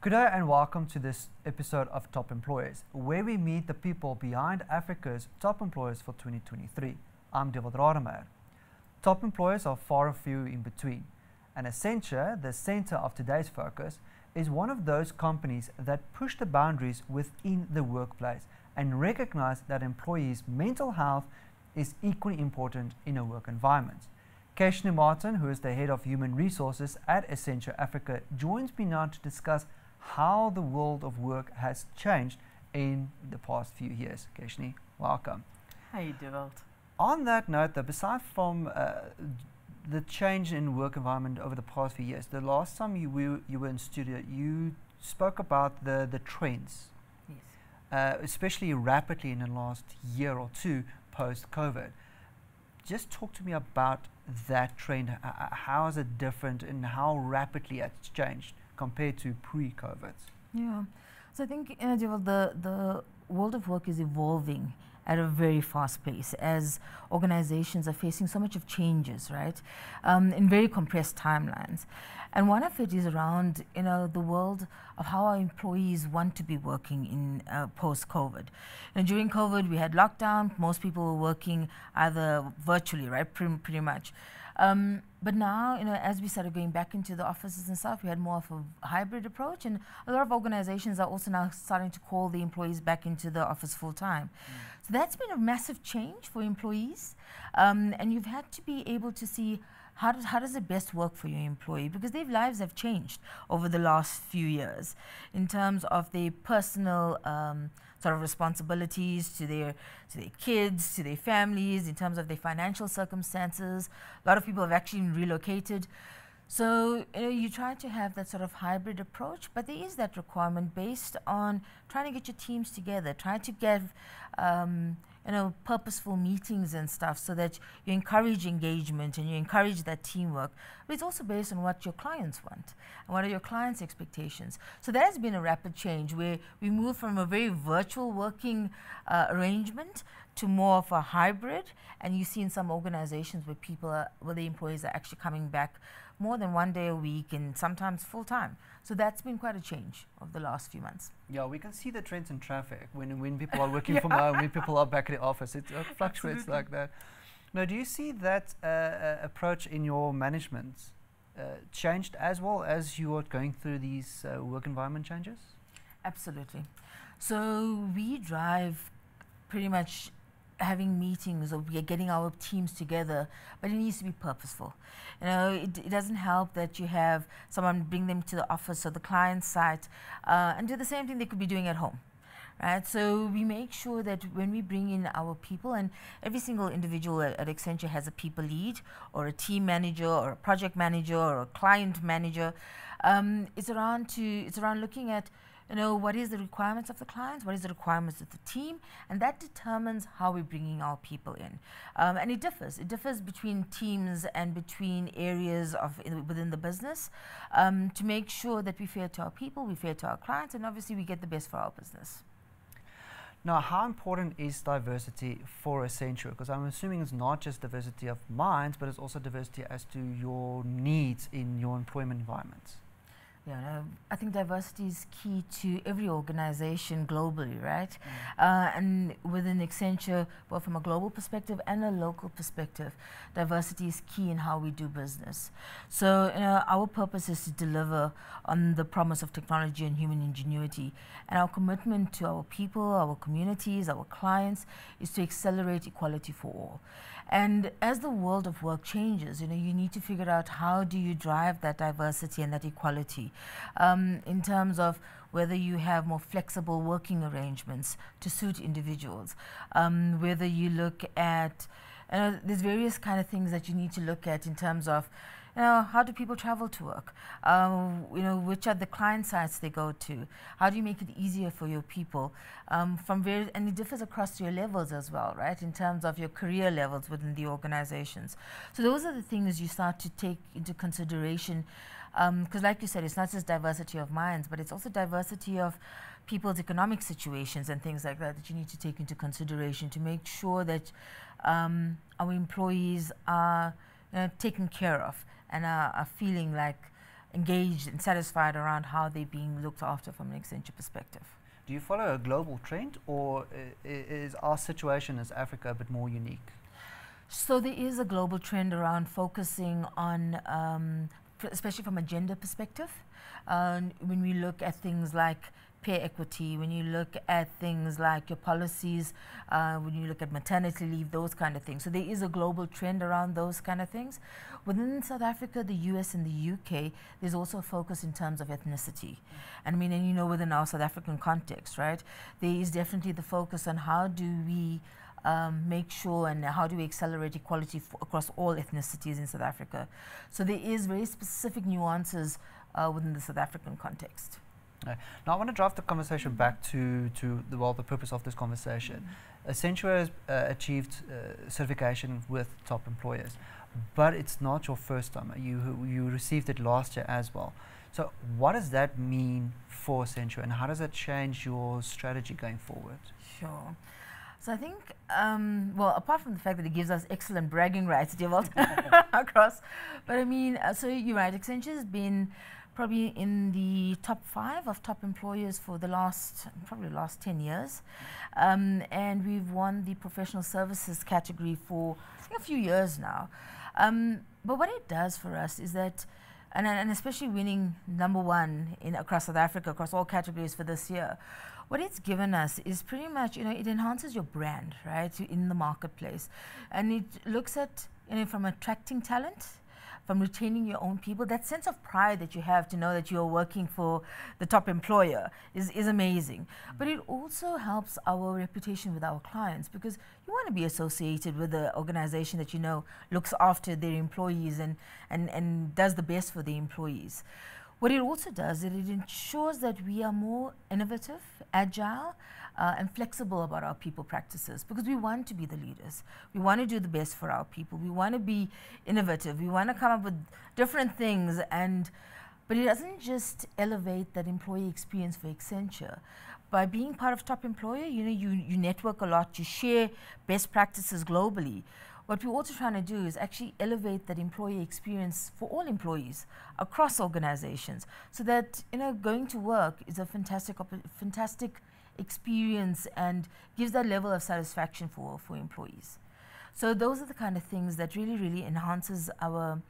Good day and welcome to this episode of Top Employers, where we meet the people behind Africa's top employers for 2023. I'm Dewald Rademeyer. Top employers are far and few in between, and Accenture, the center of today's focus, is one of those companies that push the boundaries within the workplace and recognize that employees' mental health is equally important in a work environment. Keshni Martin, who is the head of human resources at Accenture Africa, joins me now to discuss how the world of work has changed in the past few years. Keshni, welcome. Hi, Dewald. On that note, though, beside from the change in work environment over the past few years, the last time you were in studio, you spoke about the trends, Yes. Especially rapidly in the last year or two post-COVID. Just talk to me about that trend. How is it different and how rapidly it's changed compared to pre-COVID? Yeah. So I think, Dewald, the world of work is evolving at a very fast pace as organizations are facing so much of changes, right, in very compressed timelines. And one of it is around, the world of how our employees want to be working in post-COVID. During COVID, we had lockdown. Most people were working either virtually, right, pretty much. But now, as we started going back into the offices and stuff, we had more of a hybrid approach, and a lot of organizations are also now starting to call the employees back into the office full time. So that's been a massive change for employees, and you've had to be able to see how does it best work for your employee, because their lives have changed over the last few years in terms of their personal sort of responsibilities to their kids, to their families, in terms of their financial circumstances. A lot of people have actually relocated. So you try to have that sort of hybrid approach, but there is that requirement based on trying to get your teams together, trying to get purposeful meetings and stuff so that you encourage engagement and you encourage that teamwork. But it's also based on what your clients want and what are your clients' expectations. So there has been a rapid change where we moved from a very virtual working arrangement to more of a hybrid, and you see in some organizations where the employees are actually coming back more than one day a week and sometimes full time. So that's been quite a change of the last few months. Yeah, we can see the trends in traffic when people are working from home, when people are back at the office. It fluctuates like that. Now, do you see that approach in your management changed as well as you are going through these work environment changes? Absolutely. So we drive pretty much having meetings or we are getting our teams together, but it needs to be purposeful. It doesn't help that you have someone bring them to the office or the client site and do the same thing they could be doing at home. Right? So we make sure that when we bring in our people, and every single individual at Accenture has a people lead or a team manager or a project manager or a client manager. It's around looking at what is the requirements of the clients, what is the requirements of the team, and that determines how we're bringing our people in. And it differs. It differs between teams and between areas within the business to make sure that we're fair to our people, we're fair to our clients, and obviously we get the best for our business. Now, how important is diversity for Accenture? Because I'm assuming it's not just diversity of minds, but it's also diversity as to your needs in your employment environments. Yeah, I think diversity is key to every organization globally, right? And within Accenture, both from a global perspective and a local perspective, diversity is key in how we do business. So our purpose is to deliver on the promise of technology and human ingenuity. And our commitment to our people, our communities, our clients is to accelerate equality for all. And as the world of work changes, you need to figure out how do you drive that diversity and that equality in terms of whether you have more flexible working arrangements to suit individuals, whether you look at, there's various kind of things that you need to look at in terms of how do people travel to work? Which are the client sites they go to? How do you make it easier for your people? And it differs across your levels as well, right? In terms of your career levels within the organizations. So those are the things you start to take into consideration. Because like you said, it's not just diversity of minds, but it's also diversity of people's economic situations and things like that you need to take into consideration to make sure that our employees are taken care of and are feeling like engaged and satisfied around how they're being looked after from an Accenture perspective. Do you follow a global trend, or is our situation as Africa a bit more unique? So there is a global trend around focusing on, especially from a gender perspective. When we look at things like pay equity, when you look at things like your policies, when you look at maternity leave, those kind of things. So there is a global trend around those kind of things. Within South Africa, the US and the UK, there's also a focus in terms of ethnicity. And I mean, and you know, within our South African context, right, there is definitely the focus on how do we make sure and how do we accelerate equality across all ethnicities in South Africa. So there is very specific nuances within the South African context. Now I want to drive the conversation back to the purpose of this conversation. Accenture has achieved certification with top employers, but it's not your first time. You received it last year as well. So what does that mean for Accenture, and how does that change your strategy going forward? Sure. So I think, well, apart from the fact that it gives us excellent bragging rights, Dewald, across, but I mean, so you're right, Accenture has been probably in the top 5 of top employers for the last 10 years. And we've won the professional services category for I think a few years now. But what it does for us is that, and especially winning #1 across South Africa, across all categories for this year, what it's given us is pretty much, you know, it enhances your brand, right, in the marketplace. And it looks at, you know, from attracting talent, from retaining your own people. That sense of pride that you have to know that you're working for the top employer is amazing. But it also helps our reputation with our clients, because you want to be associated with an organization that you know looks after their employees and does the best for the employees. What it also does is it ensures that we are more innovative, agile, and flexible about our people practices, because we want to be the leaders. We want to do the best for our people. We want to be innovative. We want to come up with different things, but it doesn't just elevate that employee experience for Accenture. By being part of top employer, you know, you network a lot, you share best practices globally. What we're also trying to do is actually elevate that employee experience for all employees across organizations, so that, you know, going to work is a fantastic experience and gives that level of satisfaction for employees. So those are the kind of things that really enhances our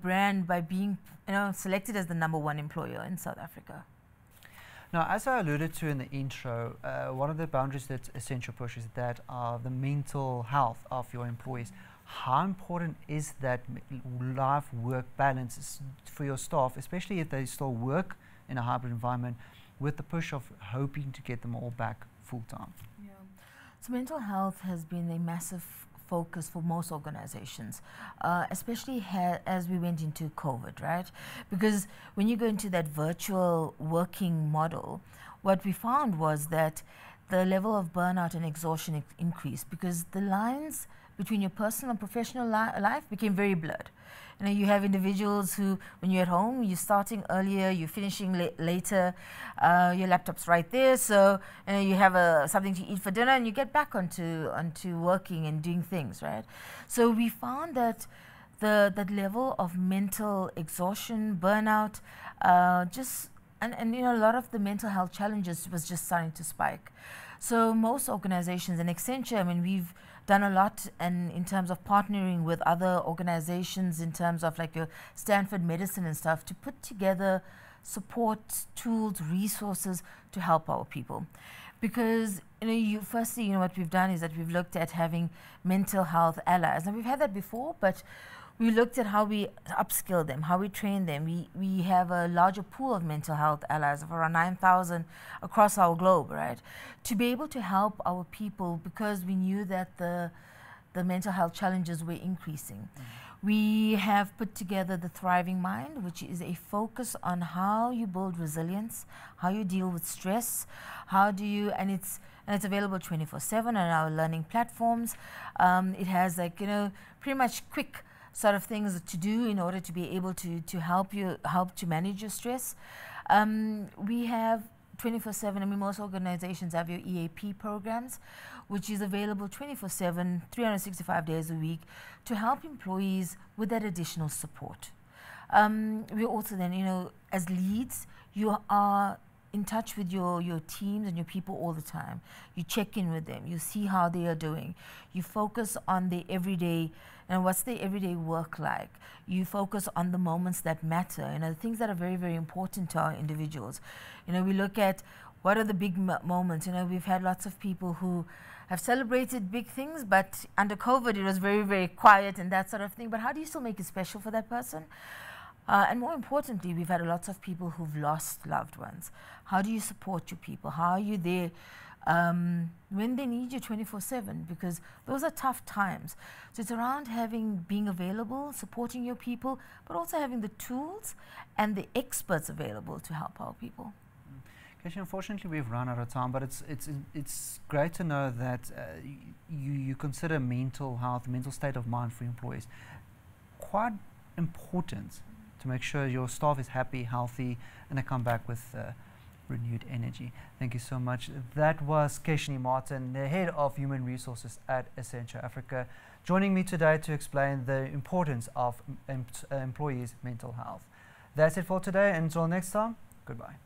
brand by being, you know, selected as the #1 employer in South Africa. Now, as I alluded to in the intro, one of the boundaries that Accenture pushes that are the mental health of your employees. How important is that life-work balance for your staff, especially if they still work in a hybrid environment, with the push of hoping to get them all back full-time? Yeah. So mental health has been a massive focus for most organizations, especially as we went into COVID, right? Because when you go into that virtual working model, what we found was that the level of burnout and exhaustion increased, because the lines between your personal and professional life became very blurred. You know, you have individuals who, when you're at home, you're starting earlier, you're finishing later, your laptop's right there, so you know, you have something to eat for dinner, and you get back onto working and doing things, right? So we found that that level of mental exhaustion, burnout, and you know, a lot of the mental health challenges was just starting to spike. So most organizations, and Accenture, I mean, we've done a lot in terms of partnering with other organizations, in terms of like your Stanford Medicine and stuff, to put together support tools, resources to help our people. Because, you know, firstly, you know, what we've done is that we've looked at having mental health allies, and we've had that before, but we looked at how we upskill them, how we train them. We have a larger pool of mental health allies of around 9,000 across our globe, right? To be able to help our people, because we knew that the mental health challenges were increasing. We have put together the Thriving Mind, which is a focus on how you build resilience, how you deal with stress, how do you, and it's available 24/7 on our learning platforms. It has, like, you know, pretty much quick sort of things to do in order to be able to help to manage your stress. We have 24/7, I mean, most organizations have your EAP programs, which is available 24/7, 365 days a week, to help employees with that additional support. We also then, you know, as leads, you are in touch with your teams and your people all the time. You check in with them. You see how they are doing. You focus on the everyday, and what's the everyday work like. You focus on the moments that matter, you know, the things that are very, very important to our individuals. You know, we look at what are the big moments. You know, we've had lots of people who have celebrated big things, but under COVID it was very, very quiet and that sort of thing. But how do you still make it special for that person? And more importantly, we've had lots of people who've lost loved ones. How do you support your people? How are you there when they need you 24/7? Because those are tough times. So it's around being available, supporting your people, but also having the tools and the experts available to help our people. Keshni, unfortunately we've run out of time, but it's great to know that you consider mental health, mental state of mind for employees quite important to make sure your staff is happy, healthy, and they come back with renewed energy. Thank you so much. That was Keshni Martin, the Head of Human Resources at Accenture Africa, joining me today to explain the importance of employees' mental health. That's it for today. Until next time, goodbye.